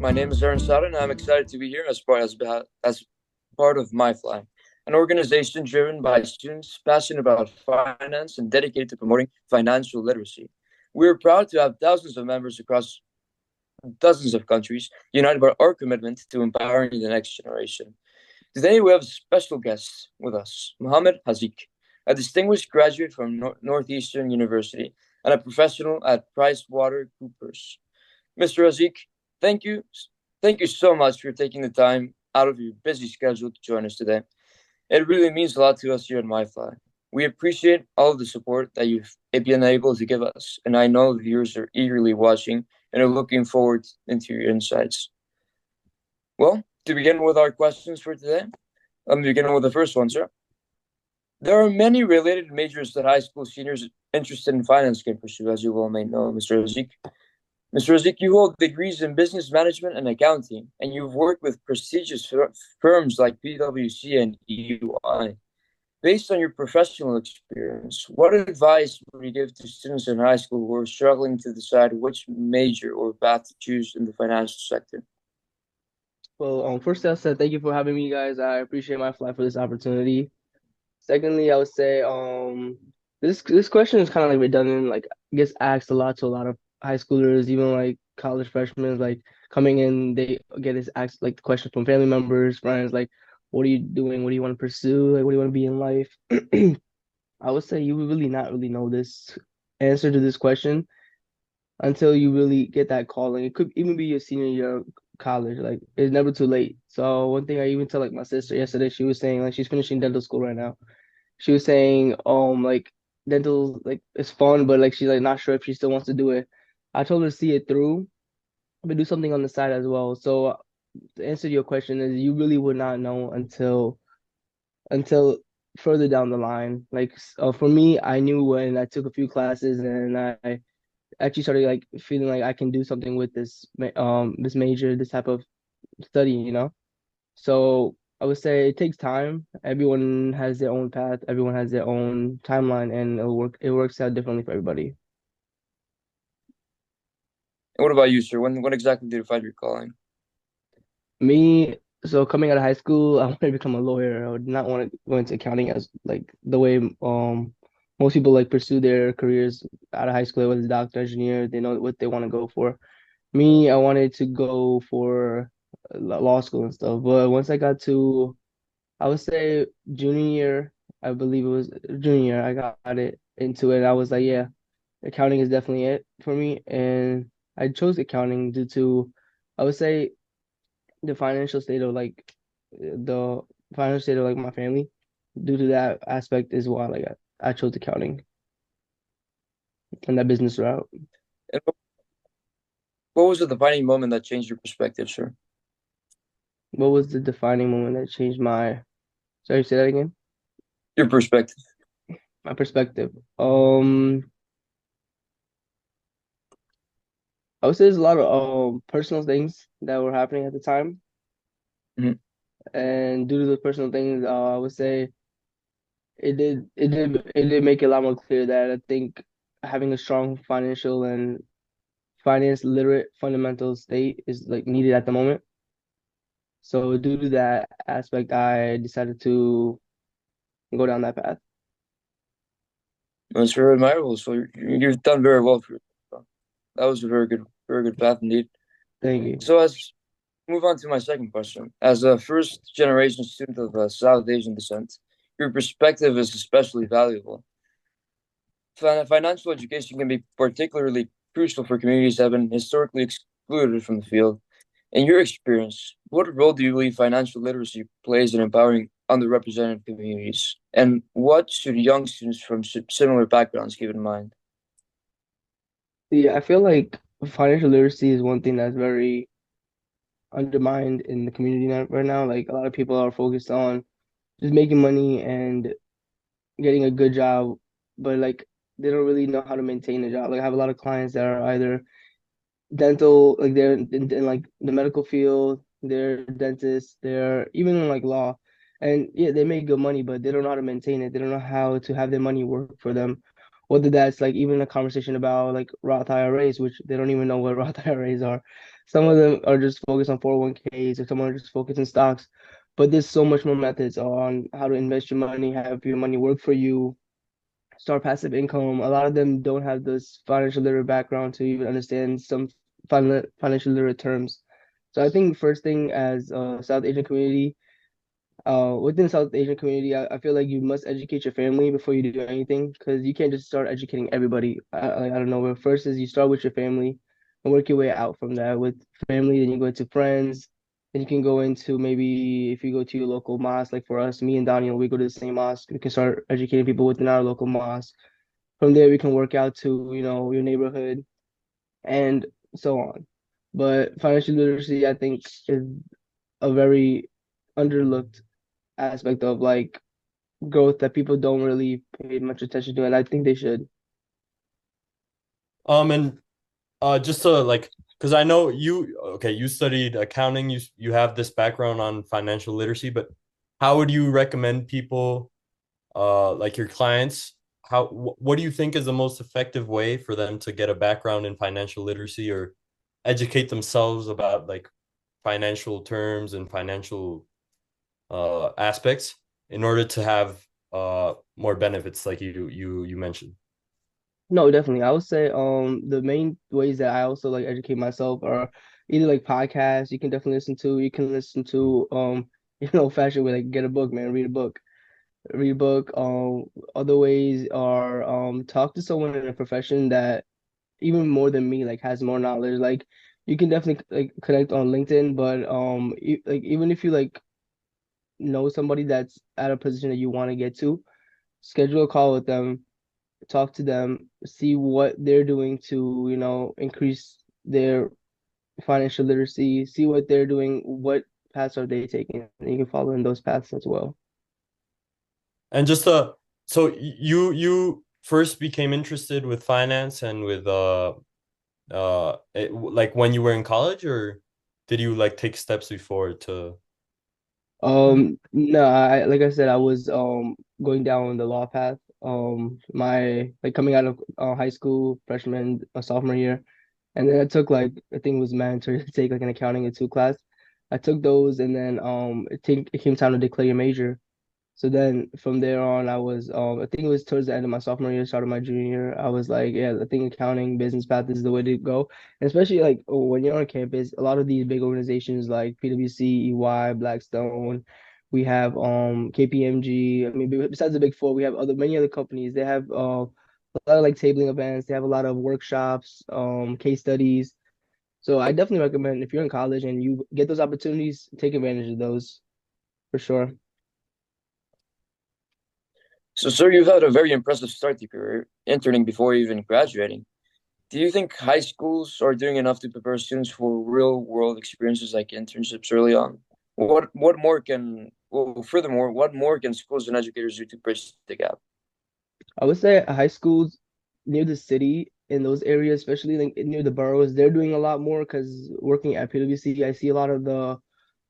My name is Sada, and I'm excited to be here as part of MyFly, an organization driven by students passionate about finance and dedicated to promoting financial literacy. We're proud to have thousands of members across dozens of countries, united by our commitment to empowering the next generation. Today, we have special guests with us, Mohammed Haziq, a distinguished graduate from Northeastern University and a professional at PricewaterhouseCoopers. Mr. Haziq, thank you. Thank you so much for taking the time out of your busy schedule to join us today. It really means a lot to us here at MyFly. We appreciate all of the support that you've been able to give us, and I know the viewers are eagerly watching and are looking forward into your insights. Well, to begin with our questions for today, let me begin with the first one, sir. There are many related majors that high school seniors interested in finance can pursue, as you well may know, Mr. Haziq. Mr. Haziq, you hold degrees in business management and accounting, and you've worked with prestigious firms like PwC and EY. Based on your professional experience, what advice would you give to students in high school who are struggling to decide which major or path to choose in the financial sector? Well, first I said thank you for having me, guys. I appreciate my flight for this opportunity. Secondly, I would say this question is kind of like redundant. Like gets asked a lot to a lot of high schoolers, even like college freshmen. Like coming in, they get this asked like the question from family members, friends, like, "What are you doing? What do you want to pursue? Like, what do you want to be in life?" I would say you would really not really know this answer to this question until you really get that calling. It could even be your senior year of college. Like it's never too late. So one thing I even tell like my sister yesterday, she was saying like she's finishing dental school right now. She was saying like dental like it's fun, but like she's like not sure if she still wants to do it. I told her to see it through, but do something on the side as well. So to answer your question is you really would not know until further down the line. Like for me, I knew when I took a few classes and I actually started like feeling like I can do something with this major, this type of study, you know. So I would say it takes time. Everyone has their own path, everyone has their own timeline, and it works out differently for everybody. And what about you, sir? When exactly did you find your calling? Me, so coming out of high school, I wanted to become a lawyer. I would not want to go into accounting as like the way most people like pursue their careers out of high school, whether it's doctor, engineer, they know what they want to go for. Me, I wanted to go for law school and stuff, but once I got to, I would say junior year, I believe it was junior year, I got it into it. I was like, yeah, accounting is definitely it for me, and I chose accounting due to, I would say, the financial state of like the financial state of like my family. Due to that aspect is why like I chose accounting and that business route. And what was the defining moment that changed your perspective, sir? What was the defining moment that changed my, sorry, say that again? Your perspective. My perspective. I would say there's a lot of personal things that were happening at the time, Mhm. and due to the personal things, I would say it did make it a lot more clear that I think having a strong financial and finance literate fundamental state is like needed at the moment. So due to that aspect, I decided to go down that path. That's very admirable. So you've done very well for yourself. That was a very good path indeed. Thank you. So as move on to my second question. As a first generation student of South Asian descent, your perspective is especially valuable. Financial education can be particularly crucial for communities that have been historically excluded from the field. In your experience, what role do you believe financial literacy plays in empowering underrepresented communities? And what should young students from similar backgrounds keep in mind? Yeah, I feel like financial literacy is one thing that's very undermined in the community right now. Like a lot of people are focused on just making money and getting a good job, but like they don't really know how to maintain a job. Like I have a lot of clients that are either dental, like they're in like the medical field, they're dentists, they're even in like law. And yeah, they make good money, but they don't know how to maintain it. They don't know how to have their money work for them whether that's like even a conversation about like Roth IRAs, which they don't even know what Roth IRAs are. Some of them are just focused on 401ks, or some are just focused on stocks. But there's so much more methods on how to invest your money, have your money work for you, start passive income. A lot of them don't have this financial literate background to even understand some financial literate terms. So I think first thing as a South Asian community, within South Asian community, I feel like you must educate your family before you do anything because you can't just start educating everybody. I don't know. But first is you start with your family and work your way out from that. With family, then you go into friends. Then you can go into maybe if you go to your local mosque, like for us, me and Daniel, we go to the same mosque. We can start educating people within our local mosque. From there, we can work out to, your neighborhood and so on. But financial literacy, I think, is a very underlooked aspect of like growth that people don't really pay much attention to, and I think they should. And just to like, because I know you, okay, you studied accounting, you have this background on financial literacy, but how would you recommend people, like your clients, what do you think is the most effective way for them to get a background in financial literacy or educate themselves about like financial terms and financial aspects in order to have more benefits like you mentioned? No, definitely. I would say the main ways that I also like educate myself are either like podcasts you can definitely listen to. You can listen to fashion way, like get a book, man, read a book. Read a book. Other ways are talk to someone in a profession that even more than me, like has more knowledge. Like you can definitely like connect on LinkedIn, but like even if you like know somebody that's at a position that you want to get to, schedule a call with them, talk to them, see what they're doing to, increase their financial literacy, see what they're doing, what paths are they taking, and you can follow in those paths as well. And just so you first became interested with finance and with like when you were in college, or did you like take steps before to? No, I like I said, I was going down the law path. My like coming out of high school, freshman, sophomore year, and then I took like I think it was mandatory to take like an accounting and two class. I took those, and then it came time to declare your major. So then from there on, I was I think it was towards the end of my sophomore year, start of my junior year. I was like, yeah, I think accounting, business path is the way to go. And especially like when you're on campus, a lot of these big organizations like PwC, EY, Blackstone, we have KPMG. I mean, besides the big four, we have other many other companies. They have a lot of like tabling events. They have a lot of workshops, case studies. So I definitely recommend if you're in college and you get those opportunities, take advantage of those for sure. So, sir, you've had a very impressive start to your career, interning before even graduating. Do you think high schools are doing enough to prepare students for real world experiences like internships early on? What more can well, furthermore, what more can schools and educators do to bridge the gap? I would say high schools near the city in those areas, especially like near the boroughs, they're doing a lot more because working at PwC, I see a lot of the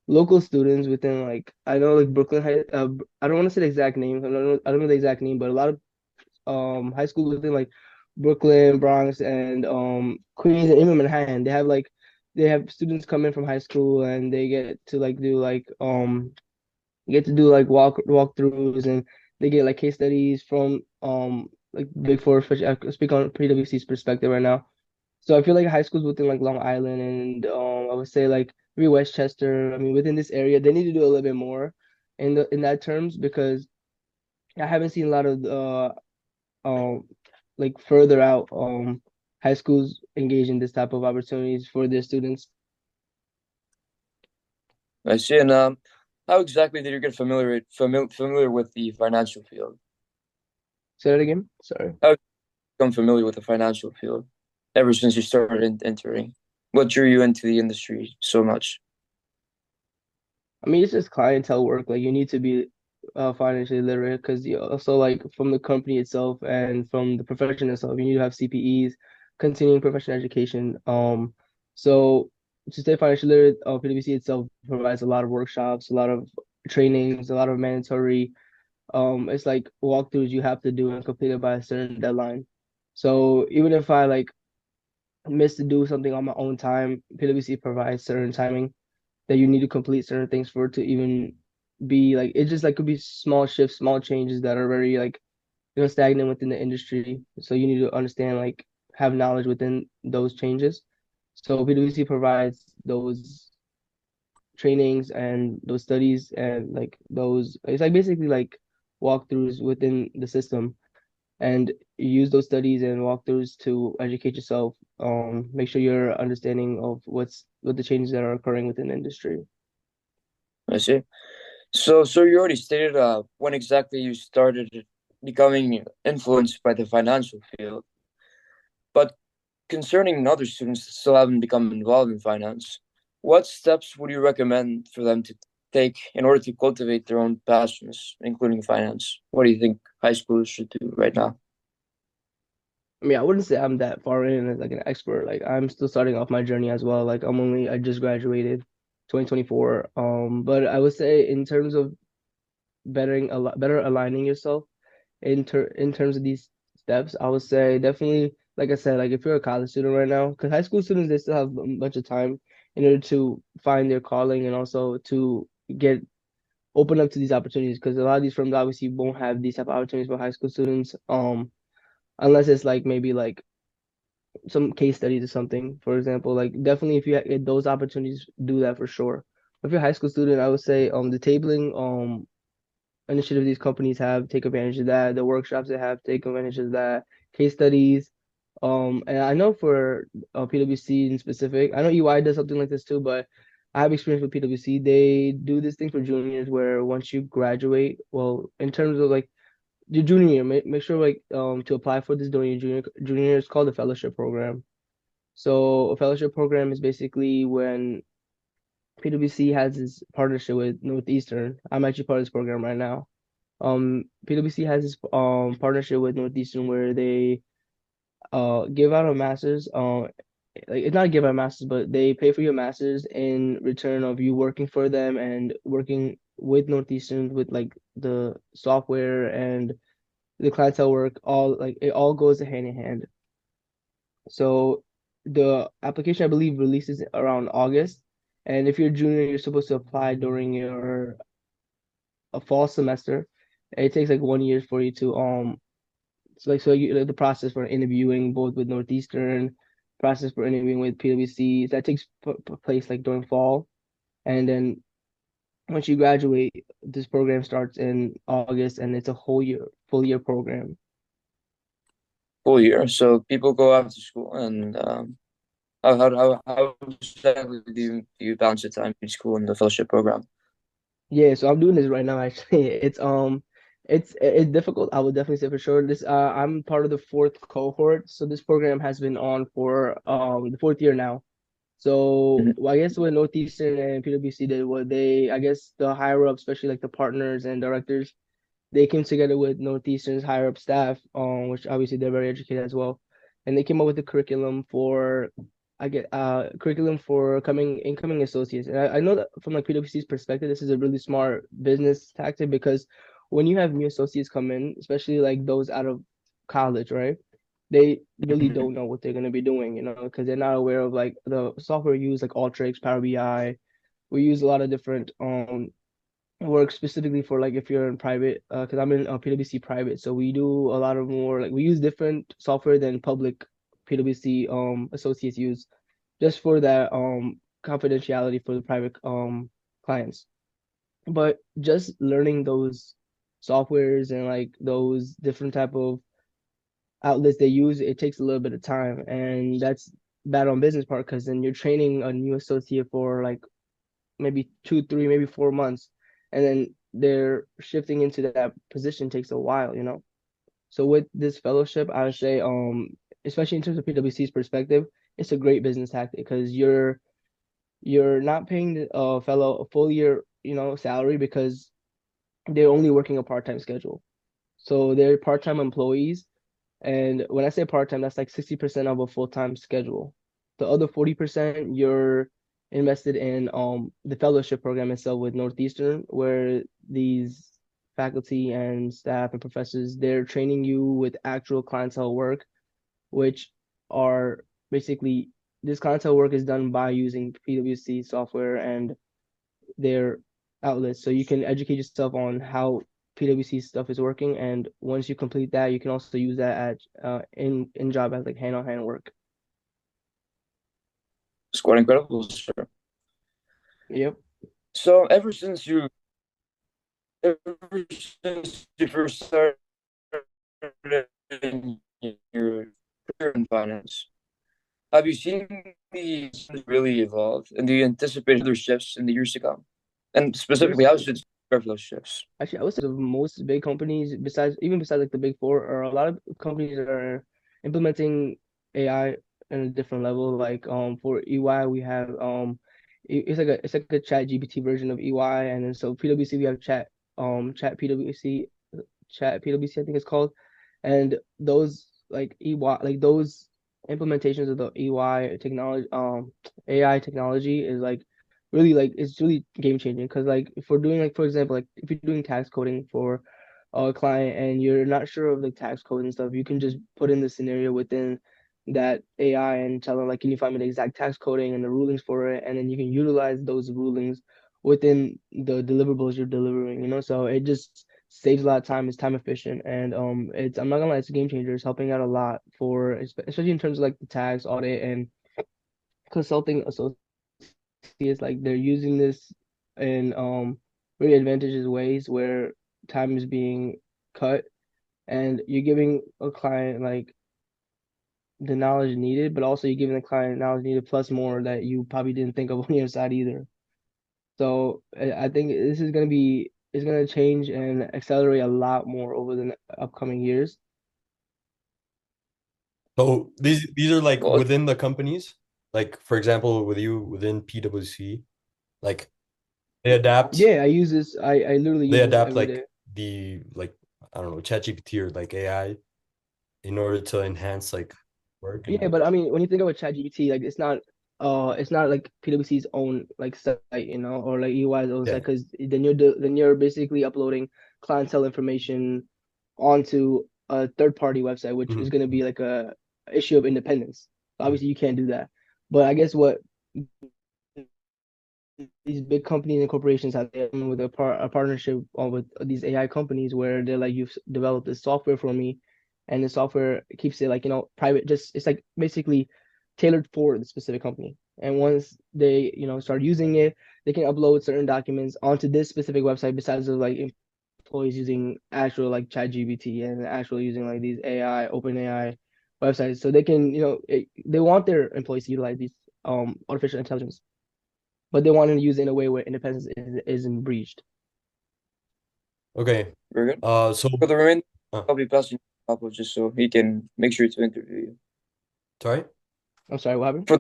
local students within like I know like Brooklyn High. I don't want to say the exact name. I don't know the exact name, but a lot of high schools within like Brooklyn, Bronx, and Queens and even Manhattan. They have students come in from high school and they get to do like walkthroughs and they get like case studies from like Big Four, especially I speak on PwC's perspective right now. So I feel like high schools within like Long Island and I would say like maybe Westchester. I mean within this area, they need to do a little bit more in that terms because I haven't seen a lot of um like further out high schools engage in this type of opportunities for their students. I see. And how exactly did you get familiar with the financial field? Say that again. Sorry. How did you become familiar with the financial field ever since you started entering? What drew you into the industry so much? I mean, it's just clientele work. Like you need to be financially literate because you also like from the company itself and from the profession itself, you need to have CPEs, continuing professional education. So to stay financially literate, PwC itself provides a lot of workshops, a lot of trainings, a lot of mandatory. It's like walkthroughs you have to do and complete it by a certain deadline. So even if I like miss to do something on my own time, PwC provides certain timing that you need to complete certain things for it to even be like it just like could be small shifts, small changes that are very like stagnant within the industry. So you need to understand like have knowledge within those changes. So PwC provides those trainings and those studies and like those it's like basically like walkthroughs within the system and you use those studies and walkthroughs to educate yourself, make sure you're understanding of what the changes that are occurring within the industry. I see. So you already stated when exactly you started becoming influenced by the financial field, but concerning other students that still haven't become involved in finance, what steps would you recommend for them to take in order to cultivate their own passions, including finance? What do you think high schoolers should do right now? I mean, I wouldn't say I'm that far in as like an expert. Like I'm still starting off my journey as well. Like I just graduated 2024. But I would say in terms of better aligning yourself in terms of these steps, I would say definitely, like I said, like if you're a college student right now, because high school students they still have a bunch of time in order to find their calling and also to get open up to these opportunities. Because a lot of these firms obviously won't have these type of opportunities for high school students, unless it's like maybe like some case studies or something. For example, like definitely if you get those opportunities, do that for sure. If you're a high school student, I would say the tabling initiative these companies have, take advantage of that. The workshops they have, take advantage of that. Case studies. And I know for PwC in specific, I know EY does something like this too, but I have experience with PwC. They do this thing for juniors where once you graduate, well, in terms of like your junior year, make sure like to apply for this during your junior year. It's called the fellowship program. So a fellowship program is basically when PwC has this partnership with Northeastern. I'm actually part of this program right now. PwC has this partnership with Northeastern where they give out a master's. Like it's not give out a master's, but they pay for your master's in return of you working for them and working with Northeastern with like the software and the clientele work. All like it all goes hand in hand. So the application, I believe, releases around August. And if you're a junior, you're supposed to apply during your a fall semester. It takes like 1 year for you to like the process for interviewing both with Northeastern, process for interviewing with PwC that takes place like during fall, and then once you graduate, this program starts in August, and it's a whole year, full year program. Full year. So people go after school and how exactly do you balance your time between school and the fellowship program? Yeah, so I'm doing this right now actually. It's difficult. I would definitely say for sure. I'm part of the fourth cohort, so this program has been on for the fourth year now. So Mhm. well, I guess what Northeastern and PwC did was they I guess the higher up, especially like the partners and directors, they came together with Northeastern's higher up staff, which obviously they're very educated as well, and they came up with a curriculum for, I get curriculum for coming incoming associates. And I know that from like PwC's perspective, this is a really smart business tactic because when you have new associates come in, especially like those out of college, right? They really Mhm. don't know what they're gonna be doing, because they're not aware of like the software used like Alteryx, Power BI. We use a lot of different work specifically for like if you're in private because I'm in PwC private, so we do a lot of more like we use different software than public PwC associates use just for that confidentiality for the private clients. But just learning those softwares and like those different type of outlets they use, it takes a little bit of time, and that's bad on business part because then you're training a new associate for like maybe 2, 3, maybe 4 months, and then they're shifting into that position takes a while. So with this fellowship, I would say, especially in terms of PwC's perspective, it's a great business tactic because you're not paying the fellow a full year, salary because they're only working a part-time schedule. So they're part-time employees, and when I say part-time, that's like 60% of a full-time schedule. The other 40% you're invested in the fellowship program itself with Northeastern, where these faculty and staff and professors, they're training you with actual clientele work which are basically this clientele work is done by using PwC software and their outlets. So you can educate yourself on how PwC stuff is working, and once you complete that, you can also use that at in job as like hand-on-hand work. It's quite incredible, sir. Yep. So ever since you first started in your career in finance, have you seen the industry really evolve, and do you anticipate other shifts in the years to come? And There's specifically, how should you prepare for those shifts? Actually, I would say the most big companies, besides like the big four, are a lot of companies that are implementing AI in a different level. Like for EY, we have it's like a Chat GPT version of EY, and then so PwC we have Chat PwC I think it's called, and those like EY like those implementations of the EY technology AI technology is like really like it's really game changing because like if we're doing like for example like if you're doing tax coding for a client and you're not sure of the tax code and stuff, you can just put in the scenario within that AI and tell them like, can you find me the exact tax coding and the rulings for it, and then you can utilize those rulings within the deliverables you're delivering, you know. So it just saves a lot of time, it's time efficient, and it's I'm not gonna lie, it's a game changer. It's helping out a lot for especially in terms of like the tax audit and consulting associates. Like they're using this in really advantageous ways where time is being cut and you're giving a client like the knowledge needed, but also you're giving the client knowledge needed plus more that you probably didn't think of on your side either. So I think this is gonna be it's gonna change and accelerate a lot more over the upcoming years. So these are like Well, within the companies. Like for example, with you within PwC, like they adapt Yeah, I use this. I literally they use this adapt every day. like the like I don't know, ChatGPT or like AI in order to enhance like work Yeah, and but I mean, when you think about ChatGPT, like it's not like PwC's own like site, you know, or like EY's own yeah. site, because then you're basically uploading clientele information onto a third party website, which is Mhm. going to be like a issue of independence. Obviously, you can't do that. But I guess what these big companies and corporations have done with a partnership with these AI companies where they're like, you've developed this software for me, and the software keeps it like, you know, private. Just it's like basically tailored for the specific company. And once they, you know, start using it, they can upload certain documents onto this specific website besides of like employees using actual like ChatGPT and actually using like these AI, open AI websites. So they can, you know, they want their employees to utilize these artificial intelligence, but they wanted to use it in a way where independence isn't breached. Okay. very good. So For the remainder, uh, I'll be passing Pablo just so he can make sure to interview you. sorry. I'm sorry, what happened? For,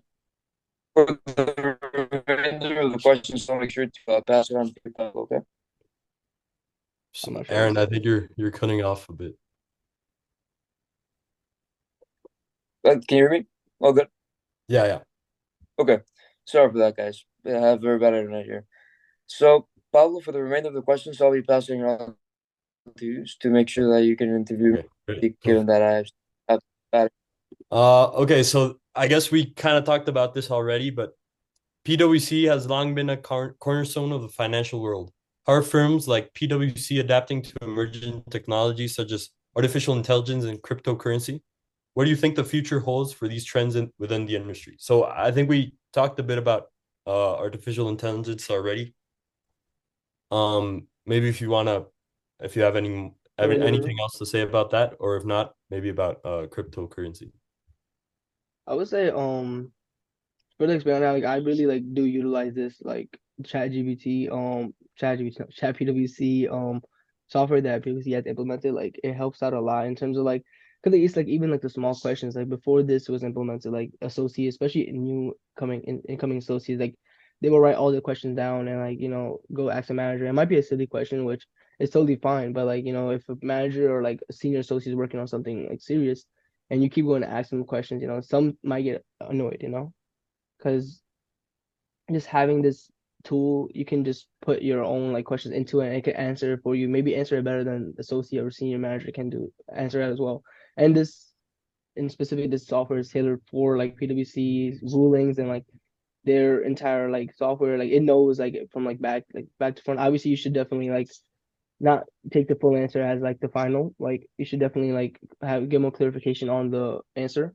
for the remainder of the questions, I'll make sure to pass it on to Pablo, okay? I'm not sure. Aaron, I think you're cutting off a bit. Can you hear me? All good? Yeah, yeah. Okay. Sorry for that, guys. I have very bad internet here. So, Pablo, for the remainder of the questions, I'll be passing it on to you to make sure that you can interview Okay, great. me, given that have bad. Okay, so I guess we kind of talked about this already, but PwC has long been a cornerstone of the financial world. How are firms like PwC adapting to emerging technologies such as artificial intelligence and cryptocurrency? What do you think the future holds for these trends within the industry? So I think we talked a bit about artificial intelligence already. Maybe if you have anything else to say about that, or if not, maybe about cryptocurrency. I would say for the expand on that, like I really like do utilize this like Chat PwC software that PwC has implemented. Like it helps out a lot in terms of like because it's like even like the small questions like before this was implemented, like associates, especially new incoming associates, like they will write all the questions down and like, you know, go ask the manager. It might be a silly question, which is totally fine, but like, you know, if a manager or like a senior associate is working on something like serious and you keep going to ask them questions, you know, some might get annoyed, you know, because just having this tool, you can just put your own like questions into it and it can answer it for you. Maybe answer it better than associate or senior manager can do answer it as well. And this in specific, this software is tailored for like PwC rulings and like their entire like software. Like it knows like from like back to front. Obviously, you should definitely like not take the full answer as like the final. Like you should definitely like have get more clarification on the answer.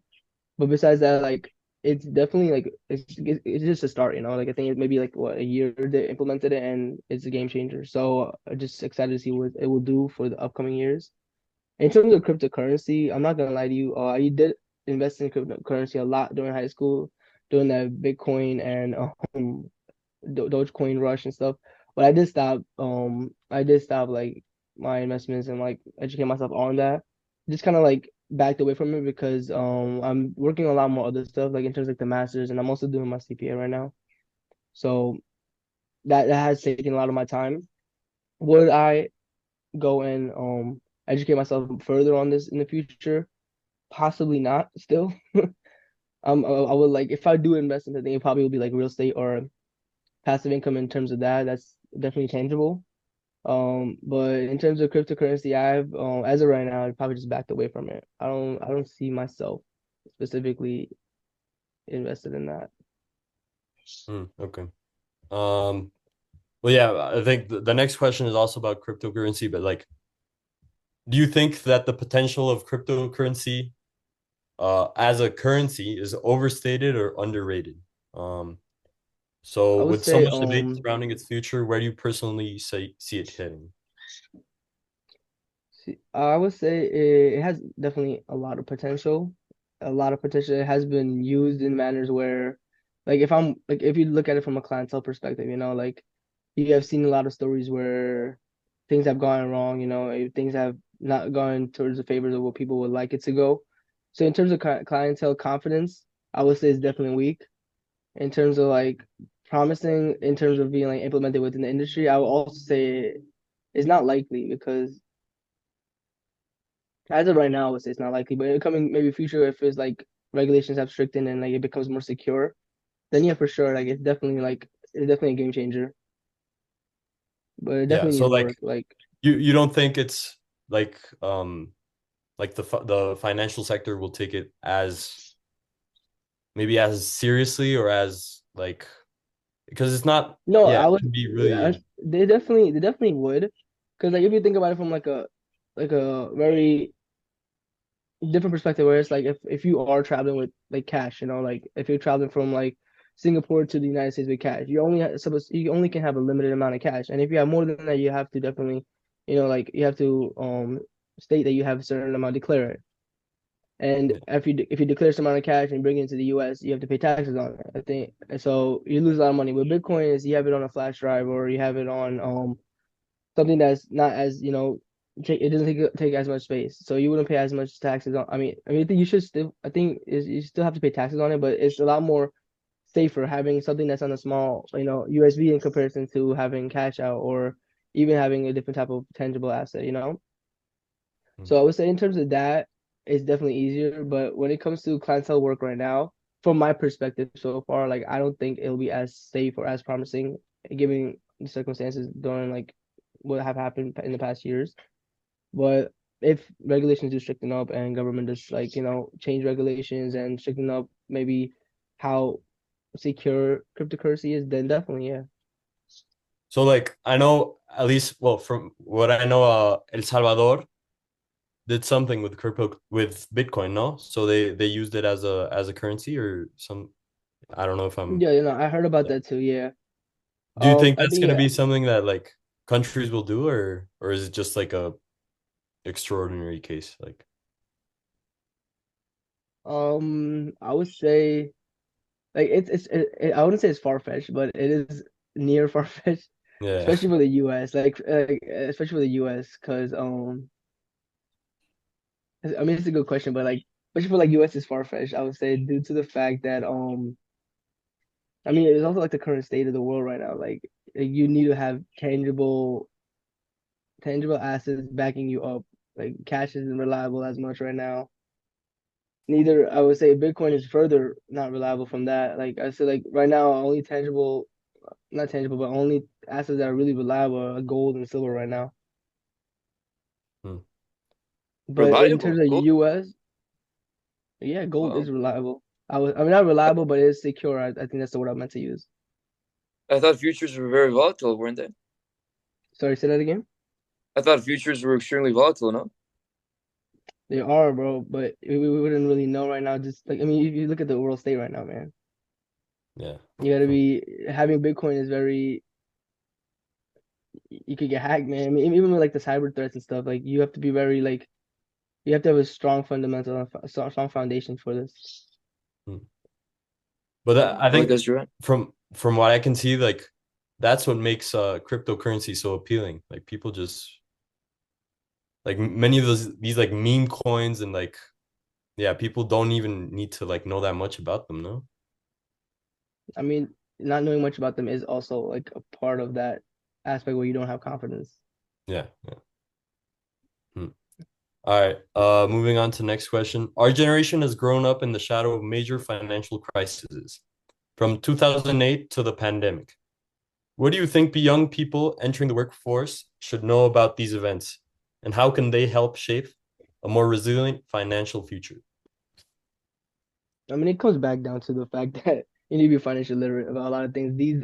But besides that, like it's definitely like it's just a start, you know. Like I think it maybe like what a year they implemented it, and it's a game changer. So I'm just excited to see what it will do for the upcoming years. In terms of cryptocurrency, I'm not gonna lie to you. I did invest in cryptocurrency a lot during high school, during that Bitcoin and Dogecoin rush and stuff. But I did stop. I did stop like my investments and like educate myself on that. Just kind of like backed away from it because I'm working on a lot more other stuff like in terms of like the masters, and I'm also doing my CPA right now. So that has taken a lot of my time. Would I go and educate myself further on this in the future? Possibly not. Still, I would like if I do invest in something, it probably would be like real estate or passive income in terms of that. That's definitely tangible. But in terms of cryptocurrency, I've as of right now, I've probably just backed away from it. I don't see myself specifically invested in that. Okay. Well, yeah, I think the next question is also about cryptocurrency, but like, do you think that the potential of cryptocurrency as a currency is overstated or underrated? Um, so I would with so say much debate surrounding its future, where do you personally see it heading? I would say it has definitely a lot of potential. A lot of potential. It has been used in manners where, like, if you look at it from a clientele perspective, you know, like you have seen a lot of stories where things have gone wrong, you know, things have not gone towards the favors of what people would like it to go. So in terms of clientele confidence, I would say it's definitely weak. In terms of like promising, in terms of being like implemented within the industry, I would also say it's not likely because as of right now, I would say it's not likely, but in the coming maybe future, if it's like regulations have strictened and like it becomes more secure, then yeah, for sure, like it's definitely a game changer. But it Yeah, definitely so needs like work. Like you don't think it's like the financial sector will take it as maybe as seriously or as like because it's not, no, yeah, I it would. can be really, They definitely would, because like if you think about it from like a very different perspective, where it's like if you are traveling with like cash, you know, like if you're traveling from like Singapore to the United States with cash, you only can have a limited amount of cash, and if you have more than that, you have to definitely, you know, like you have to state that you have a certain amount, declare it. And yeah. if you declare some amount of cash and bring it into the U.S., you have to pay taxes on it. I think so. You lose a lot of money. With Bitcoin, is you have it on a flash drive or you have it on something that's not as it doesn't take as much space, so you wouldn't pay as much taxes on. I think you should still. I think is you still have to pay taxes on it, but it's a lot more safer having something that's on a small USB in comparison to having cash out or even having a different type of tangible asset. Mm. So I would say in terms of that, it's definitely easier. But when it comes to clientele work right now, from my perspective so far, like I don't think it'll be as safe or as promising, given the circumstances during like what have happened in the past years. But if regulations do stricten up and government does like, change regulations and stricten up maybe how secure cryptocurrency is, then definitely, yeah. So like I know at least, well, from what I know, El Salvador did something with crypto with Bitcoin, no? So they used it as a currency or some. I don't know if I'm. Yeah, I heard about that too, yeah. Do you think I that's think gonna be something that like countries will do, or is it just like a extraordinary case? Like, I would say like I wouldn't say it's far-fetched, but it is near far-fetched, yeah, especially for the US, especially for the US, because I mean it's a good question, but like especially for like US is far-fetched, I would say due to the fact that I mean it's also like the current state of the world right now. Like you need to have tangible assets backing you up. Like cash isn't reliable as much right now. Neither I would say Bitcoin is further not reliable from that. Like I said, like right now only tangible, not tangible, but only assets that are really reliable are gold and silver right now. Hmm. But in terms Reliable of gold. US, Yeah, gold Wow. is reliable. I mean, not reliable, but it is secure. I think that's the word I meant to use. I thought futures were very volatile, weren't they? Sorry, say that again. I thought futures were extremely volatile, no? They are, bro, but we wouldn't really know right now. Just like I mean, you look at the world state right now, man. Yeah. You gotta be having Bitcoin is very. You could get hacked, man. I mean, even with like the cyber threats and stuff, like you have to be very like you have to have a strong fundamental, strong foundation for this. Hmm. But I I think guess you're right. from what I can see, like that's what makes cryptocurrency so appealing. Like people just like many of these like meme coins and like yeah, people don't even need to like know that much about them, no? I mean, not knowing much about them is also like a part of that aspect where you don't have confidence. Yeah. Yeah. Hmm. All right. Moving on to the next question. Our generation has grown up in the shadow of major financial crises, from 2008 to the pandemic. What do you think young people entering the workforce should know about these events, and how can they help shape a more resilient financial future? I mean, it comes back down to the fact that you need to be financially literate about a lot of things. These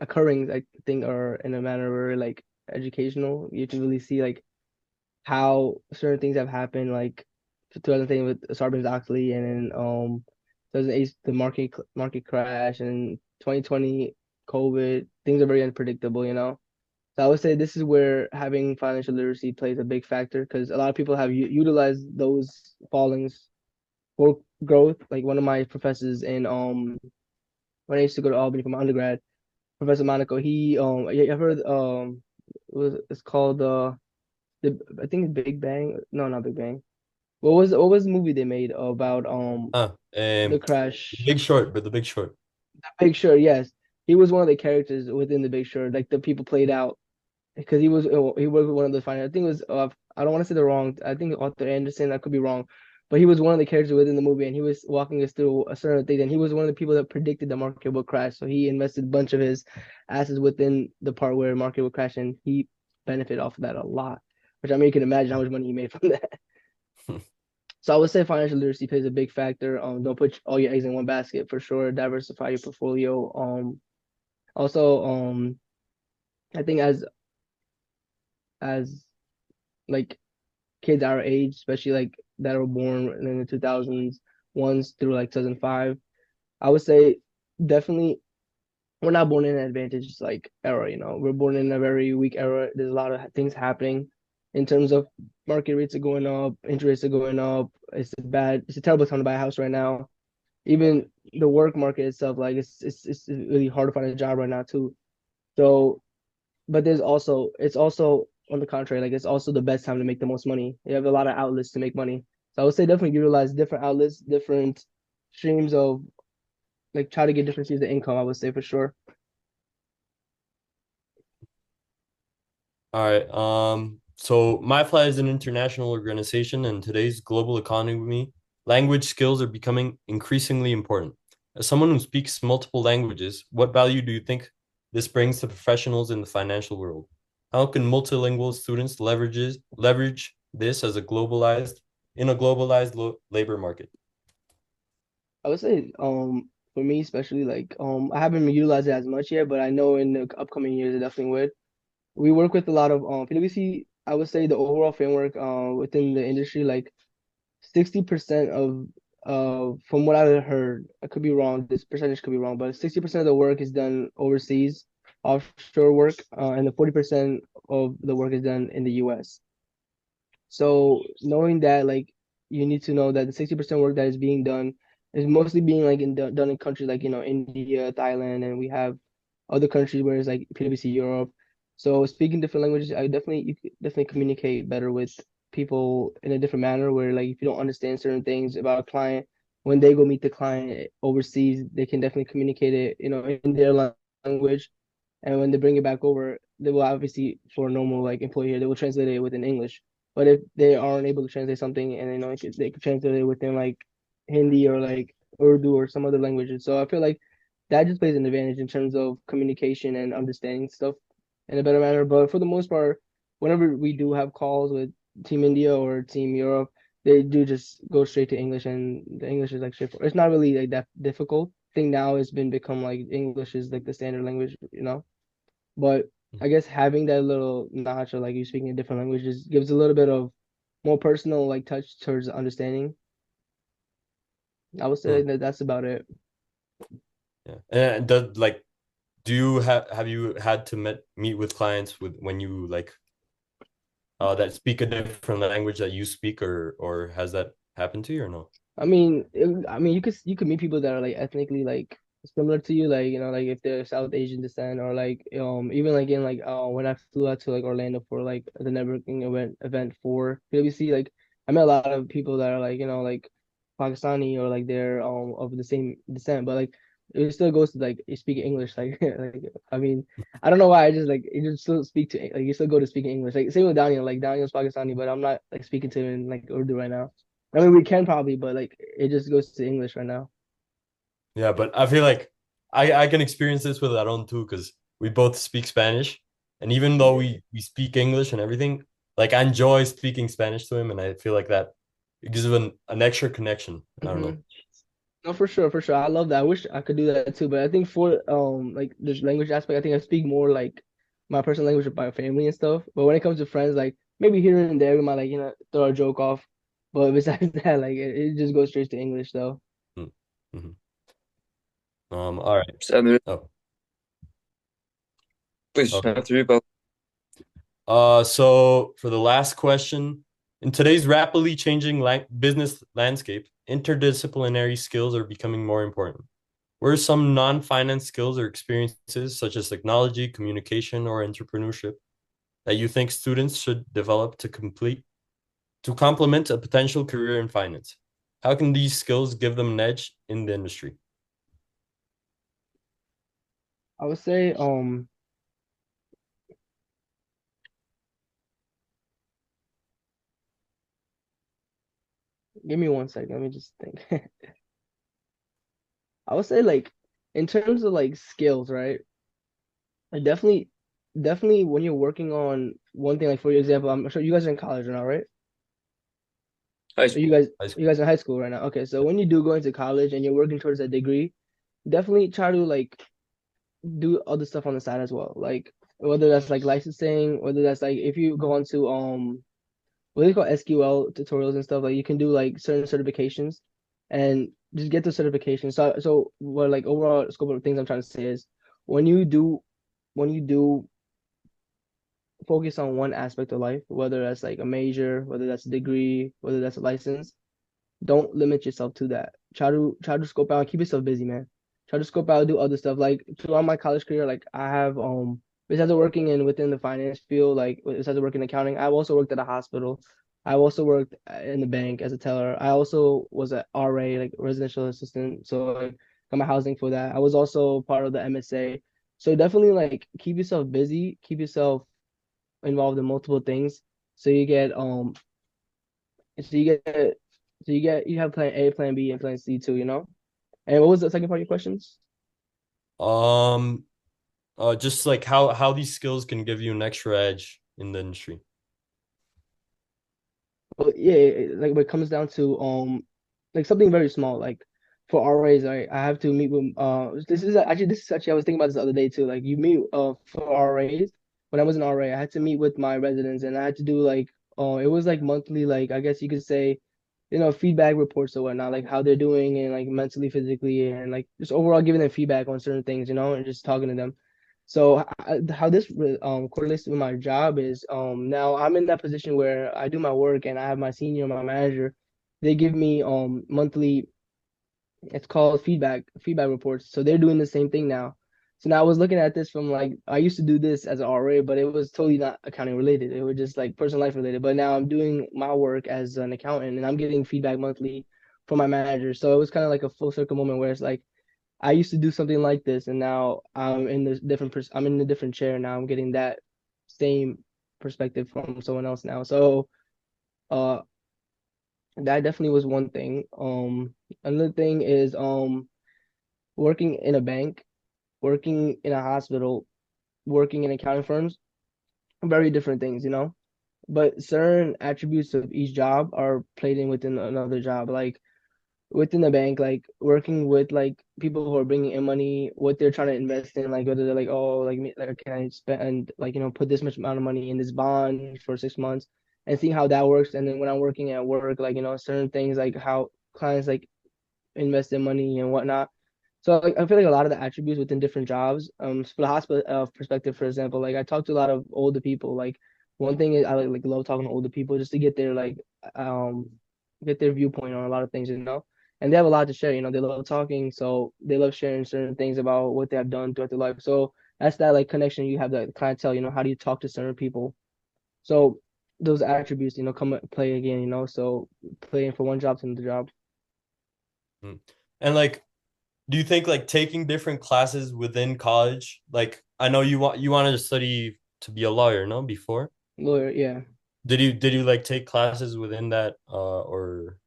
occurrings, I think, are in a manner where like educational. You can really see like how certain things have happened, like 2010 with Sarbanes-Oxley, and then 2008 the market crash, and 2020 COVID. Things are very unpredictable, you know. So I would say this is where having financial literacy plays a big factor because a lot of people have utilized those fallings for growth. Like one of my professors in when I used to go to Albany for my undergrad, Professor Monaco, he yeah, I've heard it's called the I think it's Big Bang. No, not Big Bang. What was the movie they made about the crash? Big Short, but the Big Short. Big Short, yes. He was one of the characters within the Big Short, like the people played out because he was one of the final. I think it was I don't want to say the wrong. I think Arthur Anderson. I could be wrong, but he was one of the characters within the movie, and he was walking us through a certain thing. And he was one of the people that predicted the market would crash. So he invested a bunch of his assets within the part where market would crash, and he benefited off of that a lot. Which I mean, you can imagine how much money he made from that. So I would say financial literacy plays a big factor. Don't put all your eggs in one basket for sure. Diversify your portfolio. Also, I think as like kids our age, especially like that were born in the 2000s, ones through like 2005. I would say definitely we're not born in an advantaged like era, you know. We're born in a very weak era. There's a lot of things happening in terms of market rates are going up, interest rates are going up. It's a terrible time to buy a house right now. Even the work market itself, like it's really hard to find a job right now too. So but it's also on the contrary, like it's also the best time to make the most money. You have a lot of outlets to make money. So I would say definitely utilize different outlets, different streams of like try to get different streams of income, I would say for sure. All right. So MyFly is an international organization, and today's global economy, language skills are becoming increasingly important. As someone who speaks multiple languages, what value do you think this brings to professionals in the financial world? How can multilingual students leverage this as a globalized labor market? I would say for me especially like I haven't utilized it as much yet, but I know in the upcoming years I definitely would. We work with a lot of PwC. I would say the overall framework within the industry, like 60% of from what I heard, I could be wrong, this percentage could be wrong, but 60% of the work is done overseas, offshore work, and the 40% of the work is done in the US. So knowing that, like, you need to know that the 60% work that is being done is mostly being like done in countries like, you know, India, Thailand, and we have other countries where it's like PwC Europe. So speaking different languages, you could definitely communicate better with people in a different manner where like if you don't understand certain things about a client, when they go meet the client overseas, they can definitely communicate it, you know, in their language. And when they bring it back over, they will obviously for a normal like employee here, they will translate it within English. But if they aren't able to translate something and you know they could translate it within like Hindi or like Urdu or some other languages. So I feel like that just plays an advantage in terms of communication and understanding stuff in a better manner. But for the most part, whenever we do have calls with Team India or Team Europe, they do just go straight to English, and the English is like straightforward. It's not really like that difficult. I think now it's been become like English is like the standard language, you know. But I guess having that little notch of like you speaking a different languages gives a little bit of more personal like touch towards understanding. I would say Hmm. that that's about it. Yeah. And does like do you have you had to meet with clients with when you like that speak a different language that you speak, or has that happened to you or no? I mean, you could meet people that are like ethnically like similar to you, like you know, like if they're South Asian descent, or like even like in like when I flew out to like Orlando for like the networking event for PwC, like I met a lot of people that are like you know like Pakistani or like they're of the same descent, but like it still goes to like you speak English, like like I mean I don't know why I just like you just still speak to like you still go to speaking English, like same with Daniel, like Daniel's Pakistani, but I'm not like speaking to him in like Urdu right now. I mean, we can probably, but like it just goes to English right now. Yeah, but I feel like I can experience this with Aaron too, because we both speak Spanish, and even though Yeah. we speak English and everything, like I enjoy speaking Spanish to him, and I feel like that it gives him an extra connection. I don't hmm know. No, for sure, for sure. I love that. I wish I could do that too, but I think for like the language aspect, I think I speak more like my personal language with my family and stuff. But when it comes to friends, like maybe here and there we might like you know throw a joke off. But besides that, like it just goes straight to English though. Mm-hmm. All right. So, Oh, please, okay. after you, Pablo. So for the last question, in today's rapidly changing business landscape, interdisciplinary skills are becoming more important. What are some non-finance skills or experiences, such as technology, communication, or entrepreneurship, that you think students should develop to complement a potential career in finance? How can these skills give them an edge in the industry? I would say give me 1 second. Let me just think. I would say like in terms of like skills, right? I definitely when you're working on one thing, like for example, I'm sure you guys are in college right now, right? High Are you school. guys High you school. guys in high school right now? Okay, so when you do go into college and you're working towards that degree, definitely try to like do other stuff on the side as well. Like whether that's like licensing, whether that's like if you go into what do you call SQL tutorials and stuff, like you can do like certain certifications and just get the certification. So what like overall scope of things I'm trying to say is when you do when you do focus on one aspect of life, whether that's like a major, whether that's a degree, whether that's a license, don't limit yourself to that. Try to scope out, keep yourself busy, man. Try to scope out, do other stuff. Like throughout my college career, like I have besides working in within the finance field, like besides working in accounting, I've also worked at a hospital. I've also worked in the bank as a teller. I also was an RA, like residential assistant. So like got my housing for that. I was also part of the MSA. So definitely like keep yourself busy, keep yourself involved in multiple things. So you get so you get you have plan A, plan B, and plan C too, you know? And what was the second part of your questions? Um, just like how these skills can give you an extra edge in the industry. Well, yeah, like what it comes down to like something very small. Like for RAs, I have to meet with this is actually I was thinking about this the other day too. Like you meet for RAs when I was an RA, I had to meet with my residents and I had to do like it was like monthly, like I guess you could say, you know, feedback reports or whatnot, like how they're doing and like mentally, physically, and like just overall giving them feedback on certain things, you know, and just talking to them. So how this correlates with my job is now I'm in that position where I do my work and I have my senior, my manager, they give me monthly, it's called feedback reports. So they're doing the same thing now. So now I was looking at this from like I used to do this as an RA, but it was totally not accounting related. It was just like personal life related. But now I'm doing my work as an accountant and I'm getting feedback monthly from my manager. So it was kind of like a full circle moment where it's like I used to do something like this, and now I'm in a different chair now. I'm getting that same perspective from someone else now. So uh that definitely was one thing. Another thing is working in a bank, working in a hospital, working in accounting firms, very different things, you know. but certain attributes of each job are played in within another job. Like within the bank, like working with like people who are bringing in money, what they're trying to invest in, like whether they're like, oh, like can I spend like put this much amount of money in this bond for 6 months, and seeing how that works. And then when I'm working at work, like certain things like how clients like invest their money and whatnot. So like I feel like a lot of the attributes within different jobs, for the hospital perspective, for example, like I talk to a lot of older people. Like one thing is I like love talking to older people just to get their like um get their viewpoint on a lot of things. And they have a lot to share. They love talking, so they love sharing certain things about what they have done throughout their life. So that's that like connection you have, that clientele. How do you talk to certain people? So those attributes, come and play again. So playing for one job to another job. Mm. And like, do you think like taking different classes within college, like I know you wanted to study to be a lawyer, no, before? Lawyer, yeah. Did you like take classes within that or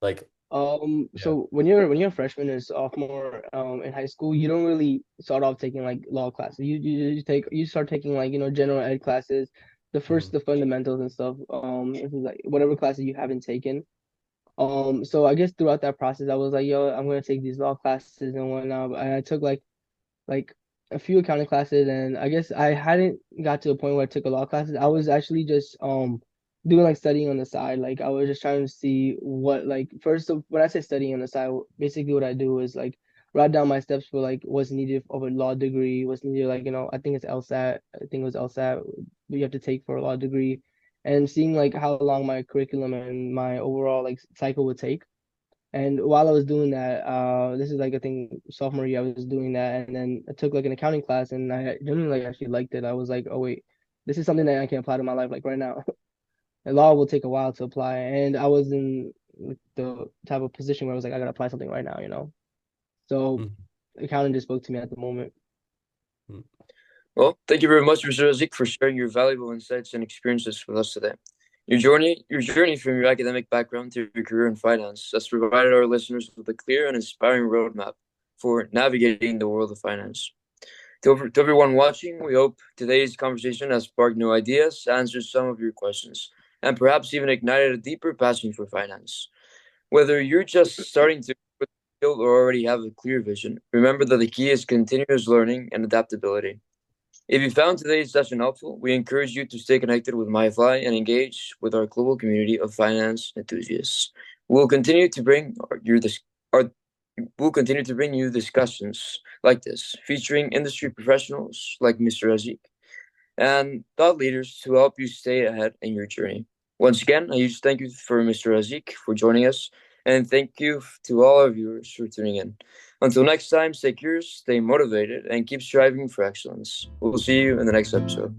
like yeah. So when you're a freshman and sophomore in high school, you don't really start off taking like law classes. You start taking like general ed classes, Mm. the fundamentals and stuff. This is like whatever classes you haven't taken. So I guess throughout that process, I was like, yo, I'm gonna take these law classes and whatnot. And I took like a few accounting classes, and I guess I hadn't got to a point where I took a lot of classes. I was actually just doing like studying on the side. Like I was just trying to see what like first of when I say studying on the side, basically what I do is like write down my steps for like what's needed of a law degree, what's needed like I think it's LSAT, I think it was LSAT you have to take for a law degree, and seeing like how long my curriculum and my overall like cycle would take. And while I was doing that, this is like I think sophomore year I was doing that, and then I took like an accounting class, and I genuinely like actually liked it. I was like, oh wait, this is something that I can apply to my life like right now. And law will take a while to apply, and I was in like, the type of position where I was like, I gotta apply something right now. So Mm. accounting just spoke to me at the moment. Mm. Well, thank you very much, Mr. Haziq, for sharing your valuable insights and experiences with us today. Your journey from your academic background to your career in finance has provided our listeners with a clear and inspiring roadmap for navigating the world of finance. To everyone watching, we hope today's conversation has sparked new ideas, answered some of your questions, and perhaps even ignited a deeper passion for finance. Whether you're just starting to build or already have a clear vision, remember that the key is continuous learning and adaptability. If you found today's session helpful, we encourage you to stay connected with MyFly and engage with our global community of finance enthusiasts. We'll continue to bring our we'll continue to bring you discussions like this, featuring industry professionals like Mr. Azik and thought leaders to help you stay ahead in your journey. Once again, a huge thank you for Mr. Azik for joining us, and thank you to all our viewers for tuning in. Until next time, stay curious, stay motivated, and keep striving for excellence. We'll see you in the next episode.